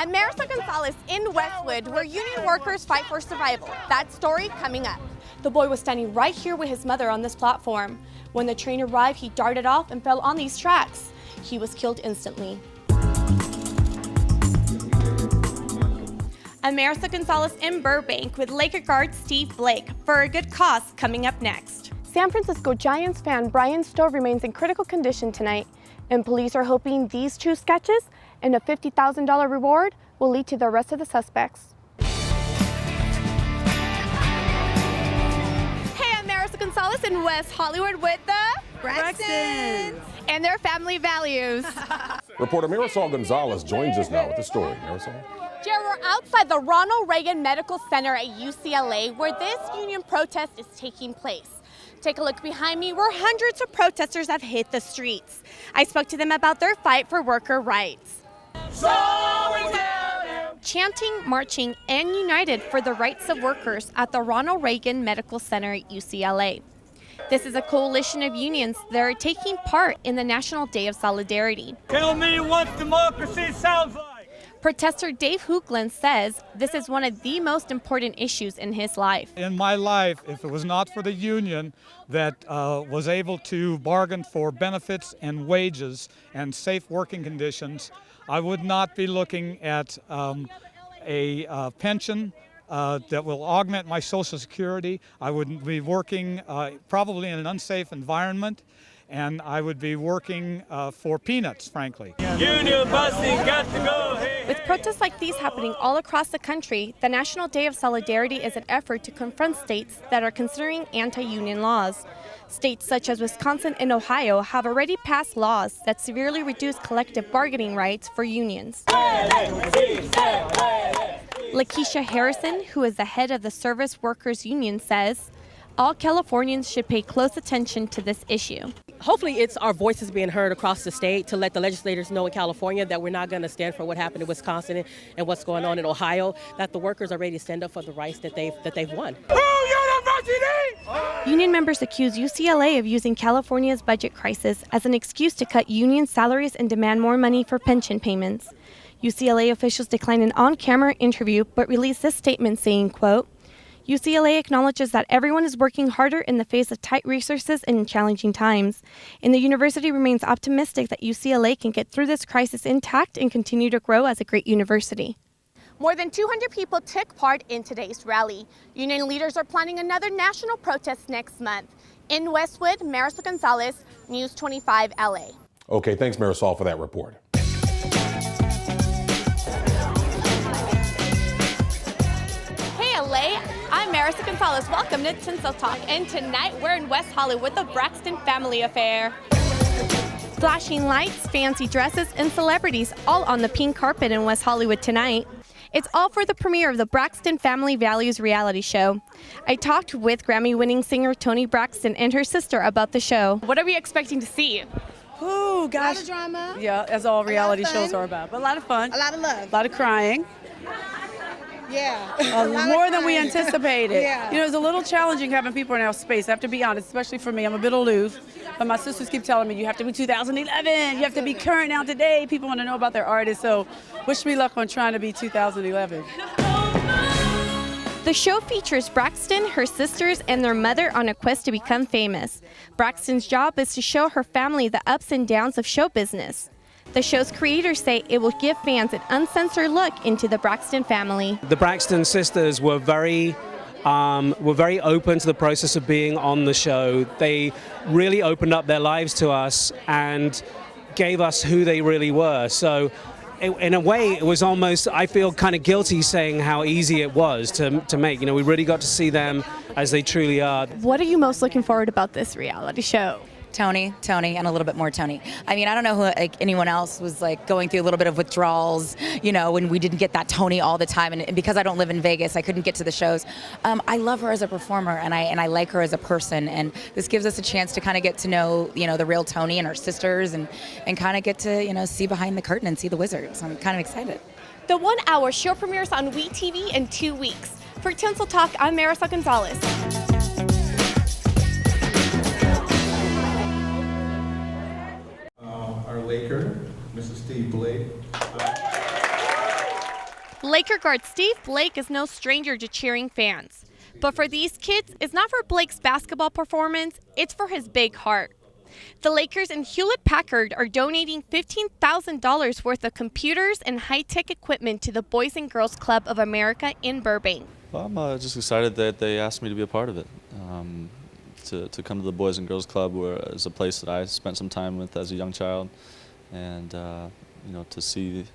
I'm Marisol Gonzalez in Westwood, where union workers fight for survival. That story coming up. The boy was standing right here with his mother on this platform. When the train arrived, he darted off and fell on these tracks. He was killed instantly. I'm Marisol Gonzalez in Burbank with Laker guard Steve Blake for a good cause coming up next. San Francisco Giants fan Brian Stowe remains in critical condition tonight, and police are hoping these two sketches and a $50,000 reward will lead to the arrest of the suspects. Hey, I'm Marisol Gonzalez in West Hollywood with the Braxtons and their family values. Reporter Marisol Gonzalez joins us now with the story. Marisol? Jared, we're outside the Ronald Reagan Medical Center at UCLA, where this union protest is taking place. Take a look behind me, where hundreds of protesters have hit the streets. I spoke to them about their fight for worker rights. Chanting, marching, and united for the rights of workers at the Ronald Reagan Medical Center at UCLA. This is a coalition of unions that are taking part in the National Day of Solidarity. Tell me what democracy sounds like. Protester Dave Hoogland says this is one of the most important issues in his life. In my life, if it was not for the union that was able to bargain for benefits and wages and safe working conditions, I would not be looking at a pension that will augment my Social Security. I would be working probably in an unsafe environment, and I would be working for peanuts, frankly. Union busing got to go. Hey. With protests like these happening all across the country, the National Day of Solidarity is an effort to confront states that are considering anti-union laws. States such as Wisconsin and Ohio have already passed laws that severely reduce collective bargaining rights for unions. Lakeisha Harrison, who is the head of the Service Workers Union, says all Californians should pay close attention to this issue. Hopefully it's our voices being heard across the state to let the legislators know in California that we're not going to stand for what happened in Wisconsin and what's going on in Ohio, that the workers are ready to stand up for the rights that they've won. Union members accuse UCLA of using California's budget crisis as an excuse to cut union salaries and demand more money for pension payments. UCLA officials declined an on-camera interview but released this statement saying, quote, UCLA acknowledges that everyone is working harder in the face of tight resources and in challenging times, and the university remains optimistic that UCLA can get through this crisis intact and continue to grow as a great university. More than 200 people took part in today's rally. Union leaders are planning another national protest next month. In Westwood, Marisol Gonzalez, News 25 LA. Okay, thanks Marisol for that report. Hey LA, I'm Marisol Gonzalez. Welcome to Tinsel Talk, and tonight we're in West Hollywood with the Braxton family affair. Flashing lights, fancy dresses, and celebrities all on the pink carpet in West Hollywood tonight. It's all for the premiere of the Braxton Family Values reality show. I talked with Grammy-winning singer Toni Braxton and her sister about the show. What are we expecting to see? Oh, gosh. A lot of drama. Yeah, as all reality shows are about. But a lot of fun. A lot of love. A lot of crying. Yeah. More than we anticipated. Yeah. You know, it's a little challenging having people in our space. I have to be honest, especially for me. I'm a bit aloof. But my sisters keep telling me, you have to be 2011. You have to be current now today. People want to know about their artists. So wish me luck on trying to be 2011. The show features Braxton, her sisters, and their mother on a quest to become famous. Braxton's job is to show her family the ups and downs of show business. The show's creators say it will give fans an uncensored look into the Braxton family. The Braxton sisters were very open to the process of being on the show. They really opened up their lives to us and gave us who they really were. So in a way, it was almost, I feel kind of guilty saying how easy it was to make. You know, we really got to see them as they truly are. What are you most looking forward about this reality show? Tony, and a little bit more Tony. I mean, I don't know who anyone else was going through a little bit of withdrawals, when we didn't get that Tony all the time, and because I don't live in Vegas, I couldn't get to the shows. I love her as a performer, and I like her as a person, and this gives us a chance to kind of get to know, the real Tony and her sisters, and kind of get to, see behind the curtain and see the wizard. So I'm kind of excited. The 1 hour show premieres on WeTV in 2 weeks. For Tinsel Talk, I'm Marisol Gonzalez. Laker, Mr. Steve Blake. Laker guard Steve Blake is no stranger to cheering fans. But for these kids, it's not for Blake's basketball performance, it's for his big heart. The Lakers and Hewlett-Packard are donating $15,000 worth of computers and high-tech equipment to the Boys and Girls Club of America in Burbank. Well, I'm just excited that they asked me to be a part of it. To come to the Boys and Girls Club, where is a place that I spent some time with as a young child, and you know, to see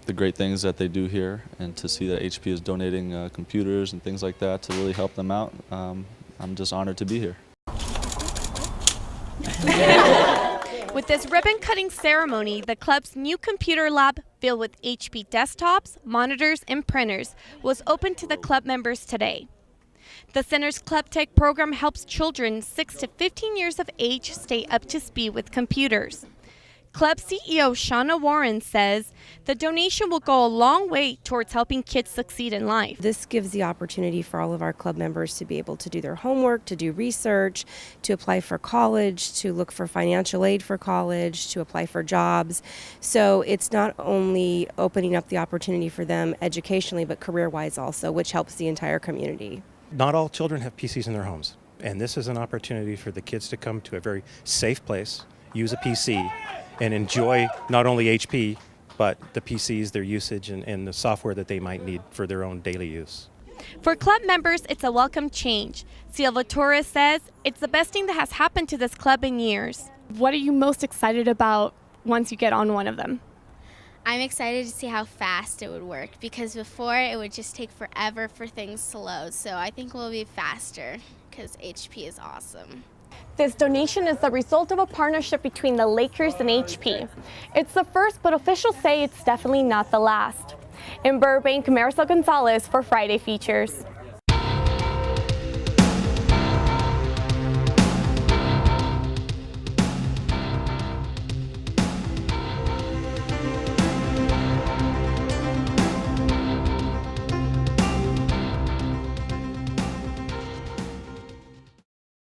the great things that they do here, and to see that HP is donating computers and things like that to really help them out. I'm just honored to be here. With this ribbon-cutting ceremony, the club's new computer lab, filled with HP desktops, monitors, and printers, was opened to the club members today. The center's Club Tech program helps children 6 to 15 years of age stay up to speed with computers. Club CEO Shana Warren says the donation will go a long way towards helping kids succeed in life. This gives the opportunity for all of our club members to be able to do their homework, to do research, to apply for college, to look for financial aid for college, to apply for jobs. So it's not only opening up the opportunity for them educationally, but career-wise also, which helps the entire community. Not all children have PCs in their homes, and this is an opportunity for the kids to come to a very safe place, use a PC, and enjoy not only HP, but the PCs, their usage, and the software that they might need for their own daily use. For club members, it's a welcome change. Silva Torres says it's the best thing that has happened to this club in years. What are you most excited about once you get on one of them? I'm excited to see how fast it would work, because before it would just take forever for things to load. So I think we'll be faster because HP is awesome. This donation is the result of a partnership between the Lakers and HP. It's the first, but officials say it's definitely not the last. In Burbank, Marisol Gonzalez for Friday Features.